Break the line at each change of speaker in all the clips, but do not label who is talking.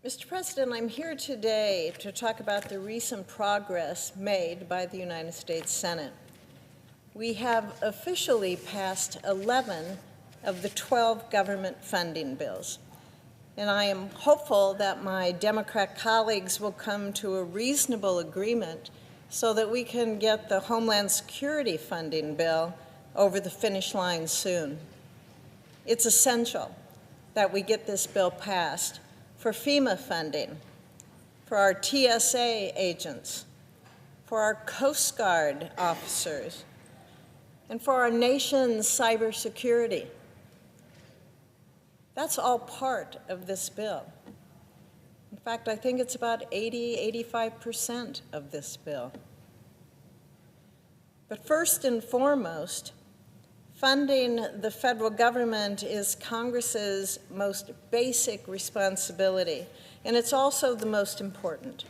Mr. President, I'm here today to talk about the recent progress made by the United States Senate. We have officially passed 11 of the 12 government funding bills, and I am hopeful that my Democrat colleagues will come to a reasonable agreement so that we can get the Homeland Security funding bill over the finish line soon. It's essential that we get this bill passed for FEMA funding, for our TSA agents, for our Coast Guard officers, and for our nation's cybersecurity. That's all part of this bill. In fact, I think it's about 85% of this bill. But first and foremost, funding the federal government is Congress's most basic responsibility, and it's also the most important.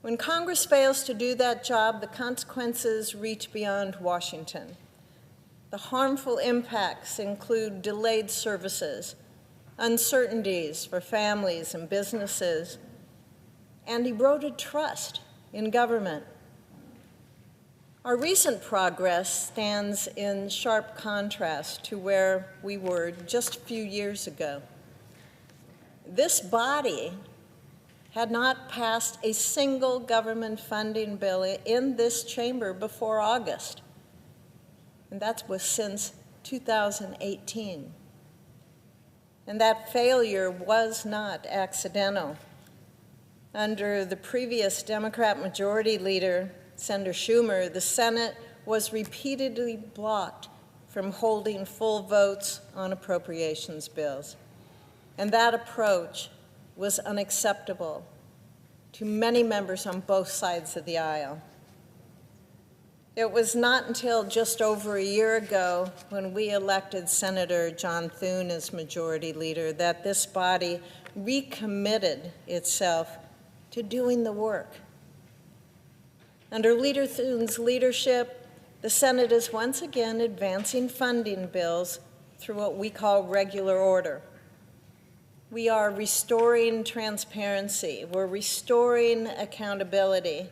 When Congress fails to do that job, the consequences reach beyond Washington. The harmful impacts include delayed services, uncertainties for families and businesses, and eroded trust in government. Our recent progress stands in sharp contrast to where we were just a few years ago. This body had not passed a single government funding bill in this chamber before August, and that was since 2018. And that failure was not accidental. Under the previous Democrat Majority Leader, Senator Schumer, the Senate was repeatedly blocked from holding full votes on appropriations bills. And that approach was unacceptable to many members on both sides of the aisle. It was not until just over a year ago, when we elected Senator John Thune as Majority Leader, that this body recommitted itself to doing the work. Under Leader Thune's leadership, the Senate is once again advancing funding bills through what we call regular order. We are restoring transparency, we're restoring accountability,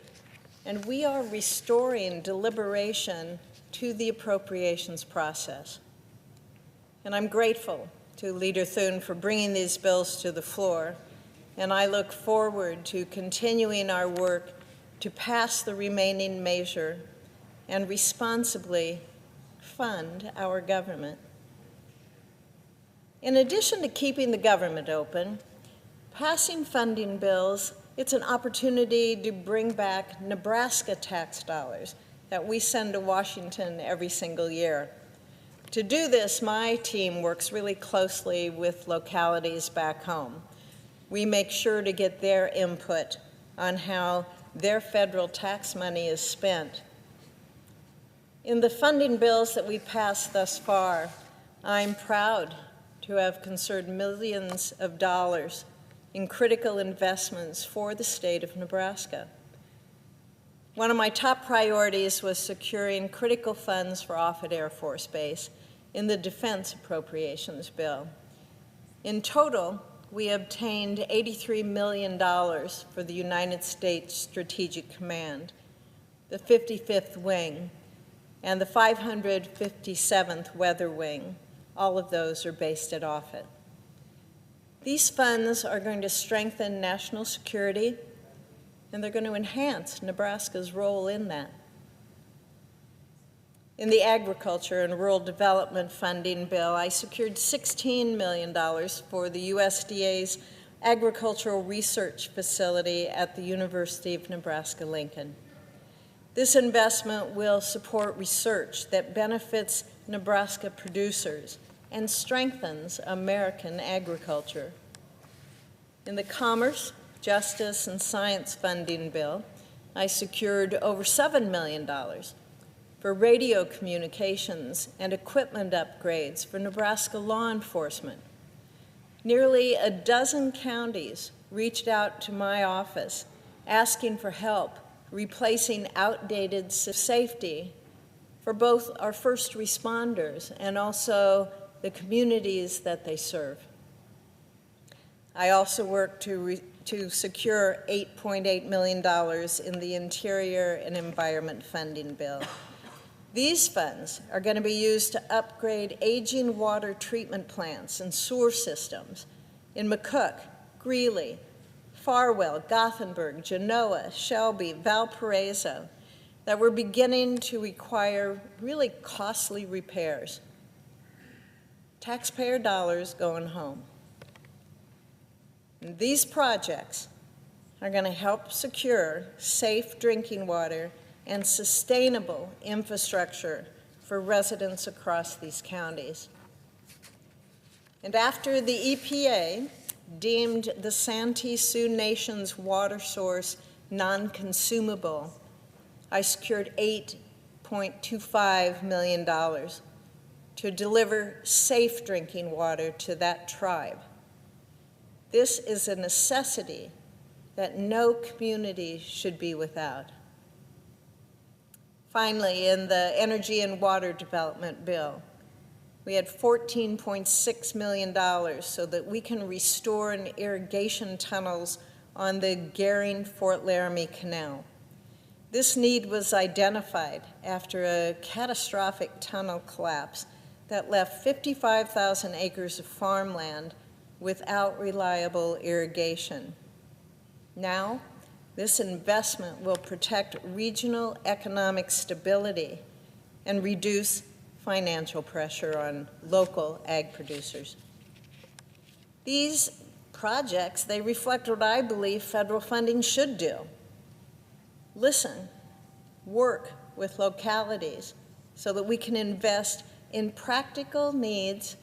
and we are restoring deliberation to the appropriations process. And I'm grateful to Leader Thune for bringing these bills to the floor, and I look forward to continuing our work to pass the remaining measure and responsibly fund our government. In addition to keeping the government open, passing funding bills, it's an opportunity to bring back Nebraska tax dollars that we send to Washington every single year. To do this, my team works really closely with localities back home. We make sure to get their input on how their federal tax money is spent. In the funding bills that we've passed thus far, I'm proud to have conserved millions of dollars in critical investments for the state of Nebraska. One of my top priorities was securing critical funds for Offutt Air Force Base in the Defense Appropriations Bill. In total, we obtained $83 million for the United States Strategic Command, the 55th Wing, and the 557th Weather Wing. All of those are based at Offutt. These funds are going to strengthen national security, and they're going to enhance Nebraska's role in that. In the Agriculture and Rural Development Funding Bill, I secured $16 million for the USDA's Agricultural Research Facility at the University of Nebraska-Lincoln. This investment will support research that benefits Nebraska producers and strengthens American agriculture. In the Commerce, Justice, and Science Funding Bill, I secured over $7 million for radio communications and equipment upgrades for Nebraska law enforcement. Nearly a dozen counties reached out to my office asking for help replacing outdated safety for both our first responders and also the communities that they serve. I also worked to secure $8.8 million in the Interior and Environment Funding Bill. These funds are going to be used to upgrade aging water treatment plants and sewer systems in McCook, Greeley, Farwell, Gothenburg, Genoa, Shelby, Valparaiso, that were beginning to require really costly repairs. Taxpayer dollars going home. And these projects are going to help secure safe drinking water and sustainable infrastructure for residents across these counties. And after the EPA deemed the Santee Sioux Nation's water source non-consumable, I secured $8.25 million to deliver safe drinking water to that tribe. This is a necessity that no community should be without. Finally, in the Energy and Water Development Bill, we had $14.6 million so that we can restore irrigation tunnels on the Gering-Fort Laramie Canal. This need was identified after a catastrophic tunnel collapse that left 55,000 acres of farmland without reliable irrigation. Now, this investment will protect regional economic stability and reduce financial pressure on local ag producers. These projects, they reflect what I believe federal funding should do. Listen, work with localities so that we can invest in practical needs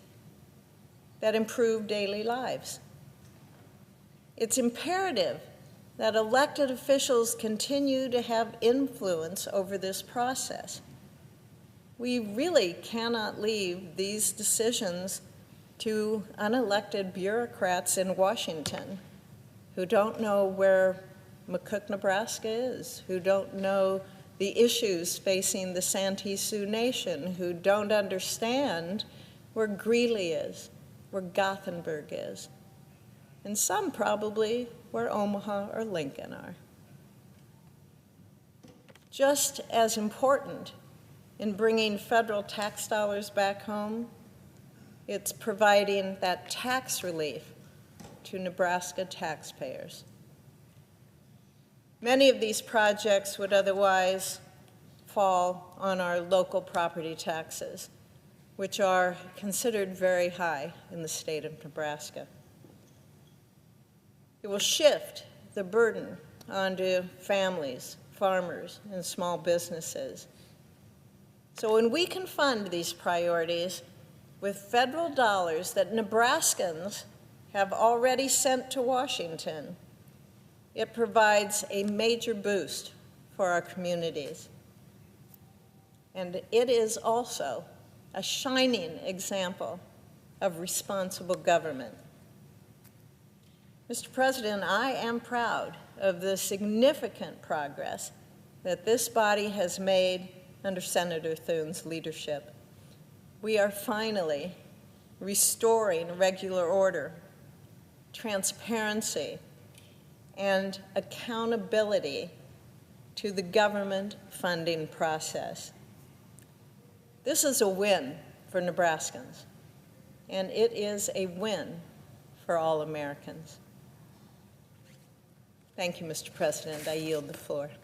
that improve daily lives. It's imperative that elected officials continue to have influence over this process. We really cannot leave these decisions to unelected bureaucrats in Washington who don't know where McCook, Nebraska is, who don't know the issues facing the Santee Sioux Nation, who don't understand where Greeley is, where Gothenburg is, and some probably where Omaha or Lincoln are. Just as important in bringing federal tax dollars back home, it's providing that tax relief to Nebraska taxpayers. Many of these projects would otherwise fall on our local property taxes, which are considered very high in the state of Nebraska. It will shift the burden onto families, farmers, and small businesses. So when we can fund these priorities with federal dollars that Nebraskans have already sent to Washington, it provides a major boost for our communities. And it is also a shining example of responsible government. Mr. President, I am proud of the significant progress that this body has made under Senator Thune's leadership. We are finally restoring regular order, transparency, and accountability to the government funding process. This is a win for Nebraskans, and it is a win for all Americans. Thank you, Mr. President. I yield the floor.